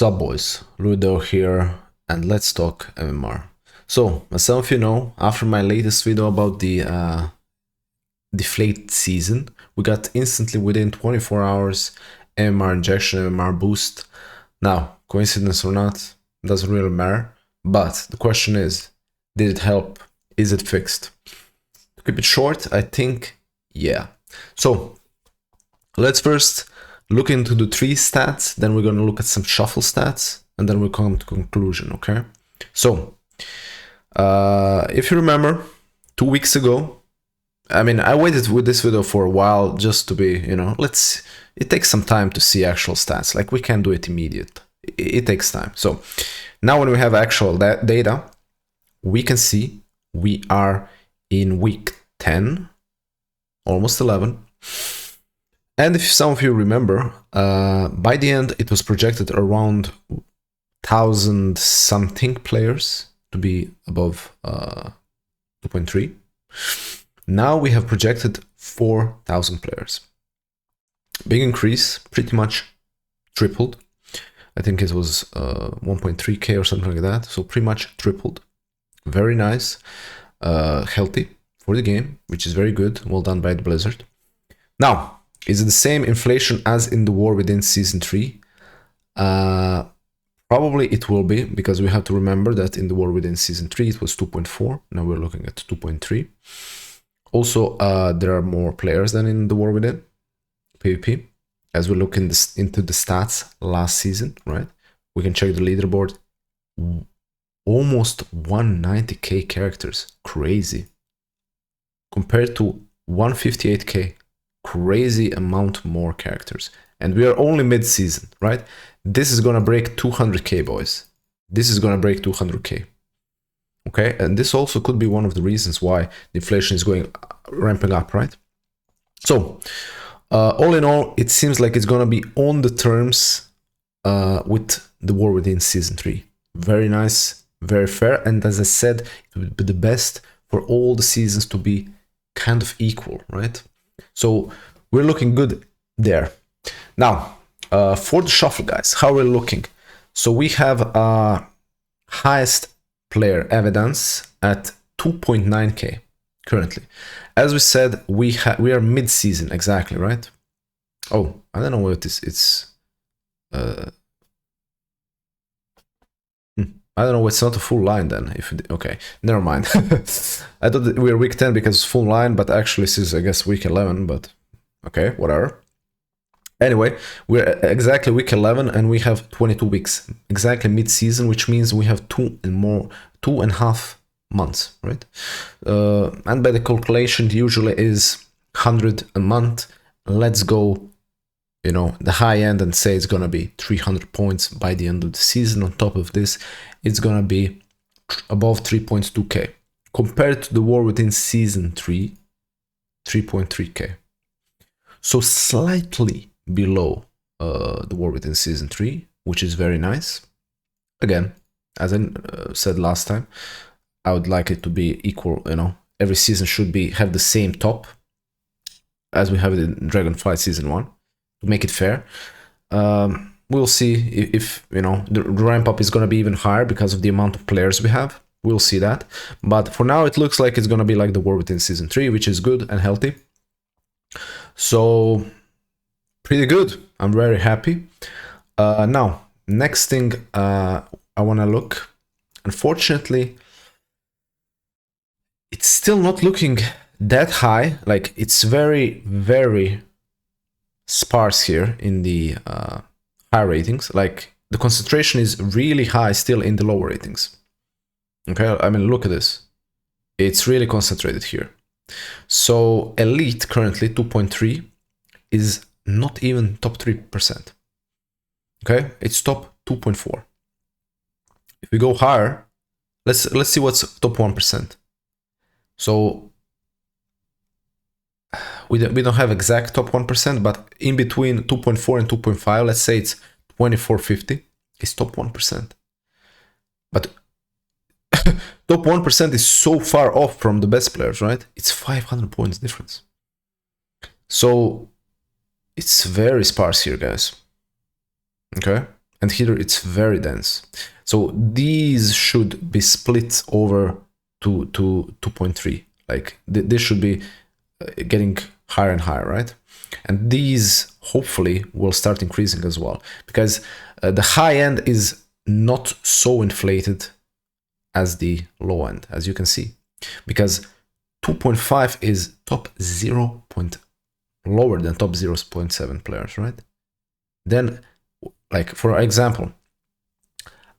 Sup boys, Ludo here, and let's talk MMR. So, as some of you know, after my latest video about the deflated season, we got instantly within 24 hours MMR injection, MMR boost. Now, coincidence or not, doesn't really matter, but the question is, did it help? Is it fixed? To keep it short, I think, yeah. So, let's first look into the tree stats, then we're going to look at some shuffle stats, and then we'll come to conclusion, okay? So, if you remember, 2 weeks ago, I mean, I waited with this video for a while just to be, you know, it takes some time to see actual stats, like we can't do it immediate. It takes time. So, now when we have actual data, we can see we are in week 10, almost 11. And if some of you remember, by the end it was projected around 1,000 something players to be above 2.3. Now we have projected 4,000 players. Big increase, pretty much tripled. I think it was 1.3k or something like that, so pretty much tripled. Very nice, healthy for the game, which is very good. Well done by the Blizzard. Now, is it the same inflation as in the War Within Season 3? Probably it will be, because we have to remember that in the War Within Season 3 it was 2.4, now we're looking at 2.3. Also, there are more players than in the War Within PvP. As we look into the stats last season, right? We can check the leaderboard. Almost 190k characters, crazy. Compared to 158k. Crazy amount more characters, and we are only mid-season, right? This is gonna break 200k, boys. This is gonna break 200k. Okay, and this also could be one of the reasons why the inflation is ramping up, right? So, all in all, it seems like it's gonna be on the terms with the War Within Season 3. Very nice, very fair, and as I said, it would be the best for all the seasons to be kind of equal, right? So we're looking good there. Now, for the shuffle, guys, how we're looking. So we have highest player evidence at 2.9k currently. As we said, we are mid-season, exactly, right? Oh, I don't know what it is. It's I don't know, it's not a full line then. Okay, never mind. I thought that we were week 10 because it's full line, but actually this is, I guess, week 11, but okay, whatever. Anyway, we're exactly week 11 and we have 22 weeks, exactly mid-season, which means we have 2.5 months, right? And by the calculation, usually is 100 a month. Let's go, you know, the high end and say it's gonna be 300 points by the end of the season. On top of this, it's gonna be above 3.2k. Compared to the War Within Season 3, 3.3k. So slightly below the War Within Season 3, which is very nice. Again, as I said last time, I would like it to be equal, you know, every season should have the same top as we have it in Dragonflight Season 1. To make it fair. We'll see if you know, the ramp up is going to be even higher because of the amount of players we have. We'll see that. But for now, it looks like it's going to be like the War Within Season 3, which is good and healthy. So, pretty good. I'm very happy. Now, next thing I want to look. Unfortunately, it's still not looking that high. Like, it's very, very sparse here in the high ratings. Like, the concentration is really high still in the lower ratings. Okay, I mean, look at this. It's really concentrated here. So elite currently 2.3 is not even top 3%. Okay, it's top 2.4. If we go higher, let's see what's top 1%. So we don't have exact top 1%, but in between 2.4 and 2.5, let's say it's 2450, is top 1%. But top 1% is so far off from the best players, right? It's 500 points difference. So it's very sparse here, guys. Okay? and here it's very dense. So these should be split over to 2.3. Like this should be getting higher and higher, right? And these hopefully will start increasing as well, because the high end is not so inflated as the low end, as you can see, because 2.5 is top 0. Lower than top 0.7 players, right? Then, like for example,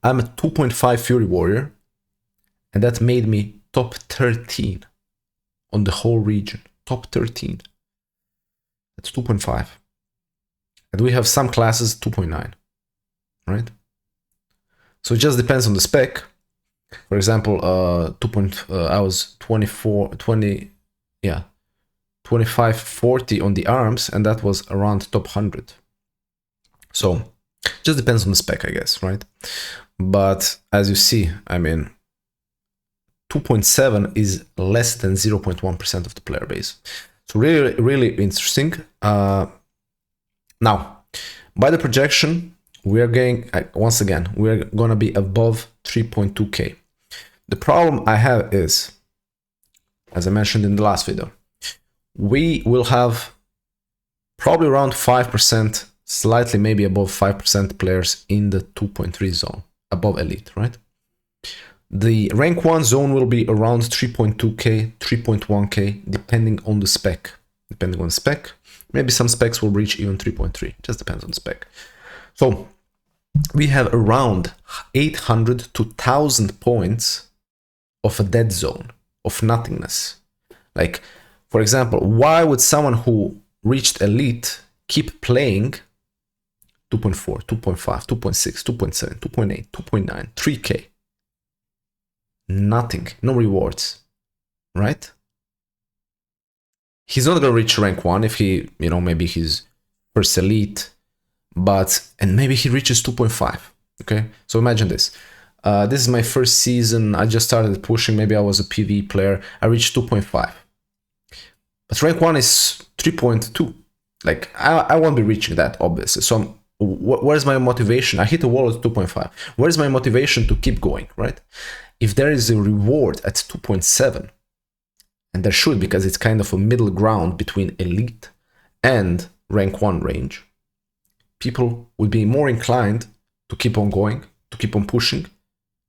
I'm a 2.5 Fury Warrior, and that made me top 13 on the whole region. Top 13. That's 2.5. And we have some classes 2.9, right? So it just depends on the spec. For example, I was 2540 on the arms, and that was around top 100. So just depends on the spec, I guess, right? But as you see, I mean, 2.7 is less than 0.1% of the player base. So really, really interesting. Now, by the projection, we are getting, once again, we're going to be above 3.2k. The problem I have is, as I mentioned in the last video, we will have probably around 5%, slightly maybe above 5% players in the 2.3 zone, above elite, right? The rank 1 zone will be around 3.2k, 3.1k, depending on the spec. Depending on the spec, maybe some specs will reach even 3.3, just depends on the spec. So we have around 800 to 1000 points of a dead zone, of nothingness. Like, for example, why would someone who reached elite keep playing 2.4, 2.5, 2.6, 2.7, 2.8, 2.9, 3k? Nothing, no rewards, right? He's not gonna reach rank 1 if he, you know, maybe he's first elite, and maybe he reaches 2.5, okay? So imagine this. This is my first season, I just started pushing, maybe I was a PvE player, I reached 2.5. But rank 1 is 3.2. Like, I won't be reaching that, obviously. So where's my motivation? I hit a wall at 2.5. Where's my motivation to keep going, right? If there is a reward at 2.7, and there should, because it's kind of a middle ground between elite and rank 1 range, people would be more inclined to keep on going, to keep on pushing,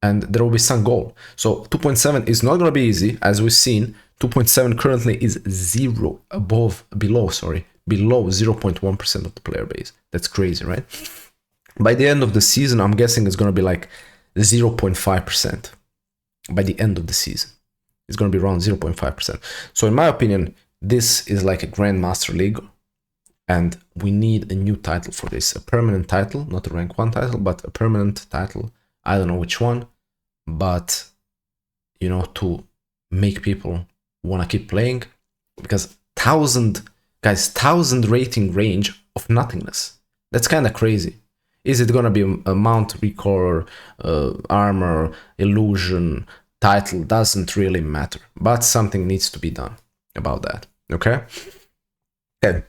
and there will be some goal. So 2.7 is not going to be easy, as we've seen. 2.7 currently is below 0.1% of the player base. That's crazy, right? By the end of the season, I'm guessing it's going to be like 0.5%. By the end of the season, it's going to be around 0.5%. So in my opinion, this is like a Grandmaster League, and we need a new title for this. A permanent title, not a rank 1 title, but a permanent title. I don't know which one, but, you know, to make people want to keep playing, because 1000 rating range of nothingness. That's kind of crazy. Is it gonna be a mount, recall, armor, illusion, title? Doesn't really matter, but something needs to be done about that. Okay,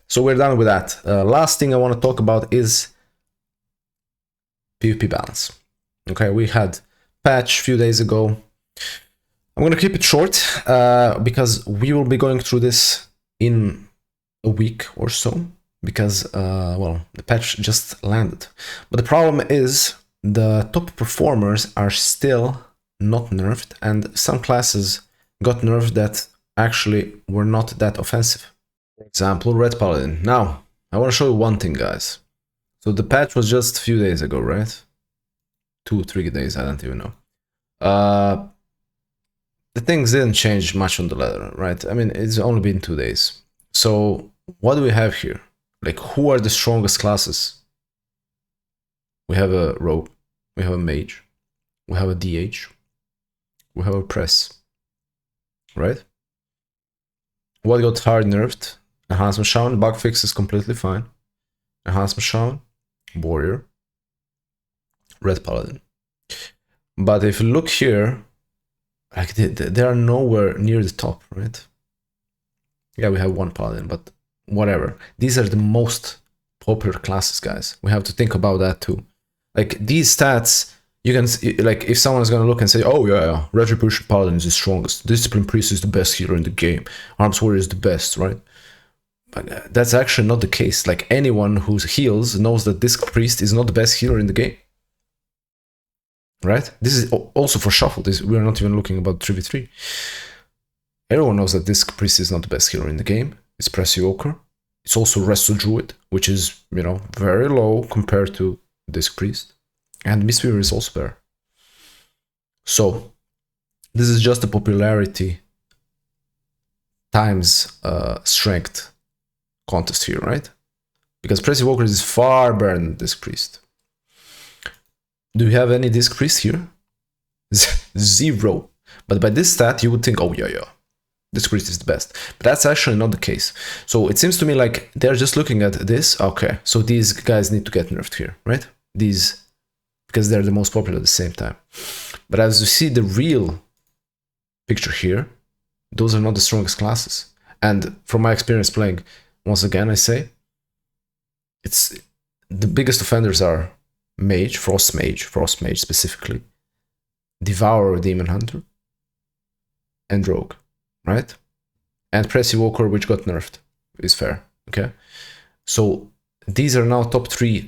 so we're done with that. Last thing I want to talk about is PvP balance. Okay, we had patch a few days ago. I'm gonna keep it short because we will be going through this in a week or so, because well, the patch just landed. But the problem is the top performers are still not nerfed, and some classes got nerfed that actually were not that offensive. For example, Red Paladin. Now, I want to show you one thing, guys. So the patch was just a few days ago, right? 2-3 days, I don't even know. The things didn't change much on the ladder, right? I mean, it's only been 2 days. So what do we have here? Like, who are the strongest classes? We have a rogue, we have a mage, we have a DH, we have a press, right? What got hard nerfed? Enhancement Shaman. Bug fix is completely fine. Enhancement Shaman, warrior, Red Paladin. But if you look here, like they are nowhere near the top, right? Yeah, we have one Paladin, but whatever. These are the most popular classes, guys. We have to think about that too. Like these stats, you can like if someone is gonna look and say, oh yeah, Retribution Paladin is the strongest, Discipline Priest is the best healer in the game, Arms Warrior is the best, right? But that's actually not the case. Like anyone who heals knows that Disc Priest is not the best healer in the game. Right? This is also for Shuffle. We're not even looking about 3v3. Everyone knows that Disc Priest is not the best healer in the game. It's Press Evoker. It's also Resto Druid, which is, you know, very low compared to Disc Priest. And Mistweaver is also there. So, this is just the popularity times strength contest here, right? Because Press Evoker is far better than Disc Priest. Do you have any Disc Priest here? Zero. But by this stat, you would think, oh yeah, Disc Priest is the best. But that's actually not the case. So it seems to me like they're just looking at this. Okay, so these guys need to get nerfed here, right? These, because they're the most popular at the same time. But as you see the real picture here, those are not the strongest classes. And from my experience playing, once again, I say, it's the biggest offenders are Mage, Frost Mage specifically, Devourer, Demon Hunter, and Rogue, right? And Press Evoker, which got nerfed, is fair, okay? So these are now top 3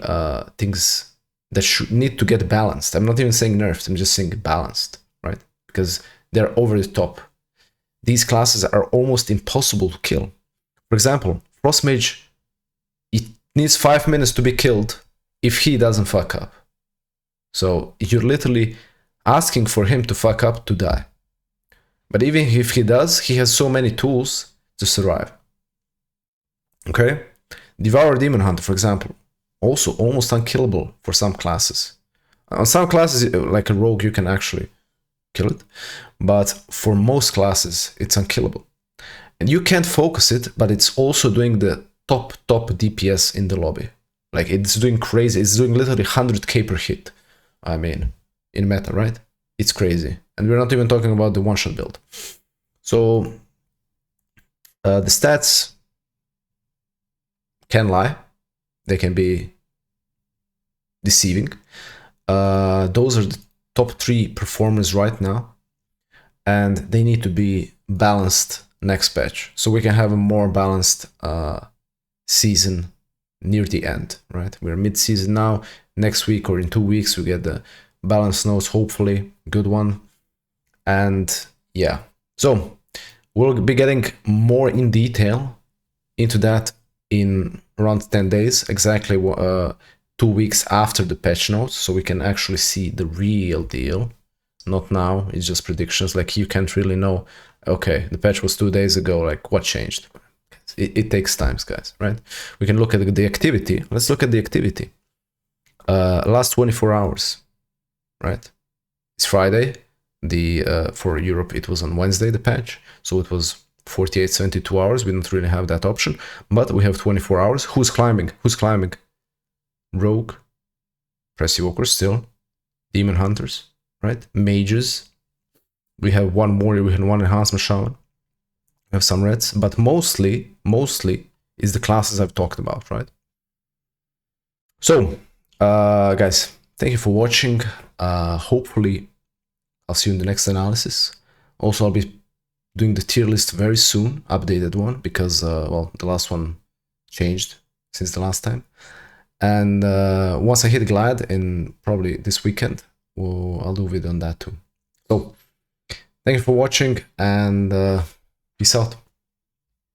things that should need to get balanced. I'm not even saying nerfed, I'm just saying balanced, right? Because they're over the top. These classes are almost impossible to kill. For example, Frost Mage, it needs 5 minutes to be killed if he doesn't fuck up. So you're literally asking for him to fuck up to die. But even if he does, he has so many tools to survive. Okay? Devourer Demon Hunter, for example, also almost unkillable for some classes. On some classes, like a rogue, you can actually kill it. But for most classes, it's unkillable. And you can't focus it, but it's also doing the top DPS in the lobby. Like, it's doing crazy. It's doing literally 100k per hit. I mean, in meta, right? It's crazy. And we're not even talking about the one-shot build. So, the stats can lie. They can be deceiving. Those are the top 3 performers right now. And they need to be balanced next patch. So we can have a more balanced season near the end, right? We're mid-season now. Next week or in 2 weeks, we get the balance notes, hopefully. Good one. And yeah. So we'll be getting more in detail into that in around 10 days, exactly 2 weeks after the patch notes, so we can actually see the real deal. Not now, it's just predictions. Like, you can't really know, okay, the patch was 2 days ago, like, what changed? It takes time, guys, right? We can look at the activity. Let's look at the activity. Last 24 hours, right? It's Friday. For Europe, it was on Wednesday, the patch. So it was 48, 72 hours. We don't really have that option, but we have 24 hours. Who's climbing? Who's climbing? Rogue, Press Evokers still, Demon Hunters, right? Mages. We have one warrior, we have one enhancement shaman. We have some reds, but mostly is the classes I've talked about, right? So, guys, thank you for watching. Hopefully, I'll see you in the next analysis. Also, I'll be doing the tier list very soon, updated one, because, well, the last one changed since the last time. And once I hit Glad, in probably this weekend, I'll do a video on that too. So, thank you for watching, and peace out.